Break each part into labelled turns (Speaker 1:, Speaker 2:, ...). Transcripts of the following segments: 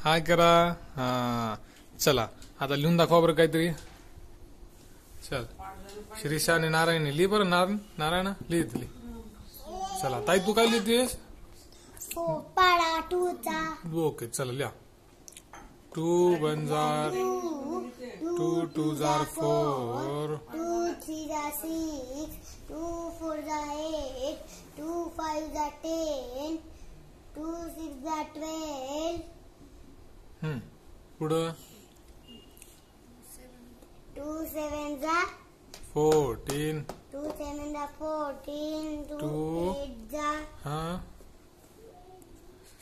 Speaker 1: हाय करा. हा चला आता लिहून दाखवा बरं काहीतरी. चल श्रीषा आणि नारायण लिहि बरं. नारायण लिहि. चला ताई तू काय लिहितेस?
Speaker 2: पाडा टूचा.
Speaker 1: ओके चला लिहा. 2 1 जार 2 2 जार 4
Speaker 2: 2 3 जार 6 2 4 जार 8 2 5 जार 10 2 6 जार 12
Speaker 1: पुढं
Speaker 2: 2 7 जार
Speaker 1: 14
Speaker 2: 2 7 जार 14 2
Speaker 1: 2
Speaker 2: 8 जार
Speaker 1: हा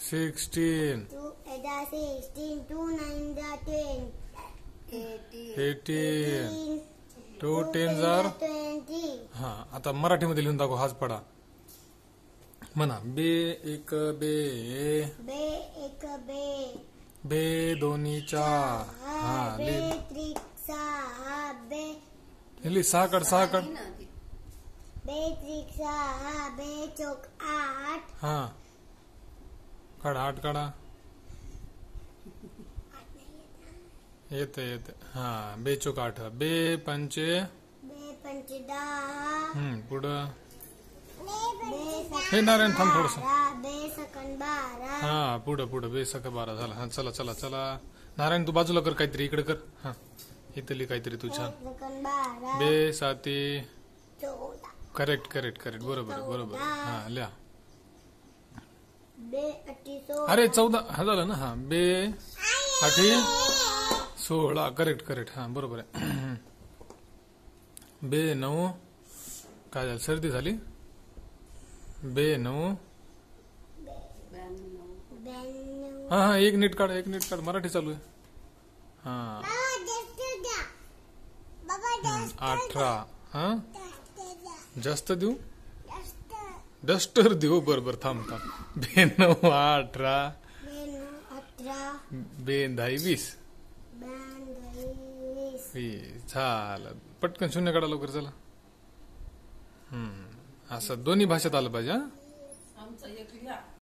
Speaker 1: 16
Speaker 2: 2 8 जार 16 2 9 जार 10
Speaker 1: 18 2 10 जार
Speaker 2: 20.
Speaker 1: हा आता मराठीमध्ये लिहून दाखव. हाच पडा म्हणा. बे एक बे
Speaker 2: बे एक बे
Speaker 1: बे दोन्ही चार. हा
Speaker 2: बे
Speaker 1: लिह
Speaker 2: त्रिक सहा बे
Speaker 1: लिह. 6 काढ 6 काढ.
Speaker 2: बे त्रिक सहा बे चौक 8
Speaker 1: हा काढ 8 काढा. येते हा बे चौक 8 बे पंचे
Speaker 2: बे पंच 10
Speaker 1: पुढं
Speaker 2: बे
Speaker 1: हे नारायण थांब थोडस.
Speaker 2: बे सकन 12
Speaker 1: हा पुढं बे सका 12 झाला. हा चला चला चला नारायण तू बाजूला कर काहीतरी. इकडे कर. हा इथं लिह काहीतरी तू छान.
Speaker 2: सकन 12
Speaker 1: बे 7
Speaker 2: 14
Speaker 1: करेक्ट बरोबर. हा लिहा.
Speaker 2: बे 8
Speaker 1: अरे 14 हा झालं ना. हा बे 8 16 करेक्ट हा बरोबर आहे. बे 9 काय झालं सर्दी झाली. बे 9 हा एक नीट काढ मराठी चालू आहे. हा 18 हा जास्त देऊ डस्टर देऊ. बरोबर थांब. बे 9 18 बे 10 20 झालं. पटकन शून्य काढा लवकर चला. असं दोन्ही भाषेत आलं पाहिजे.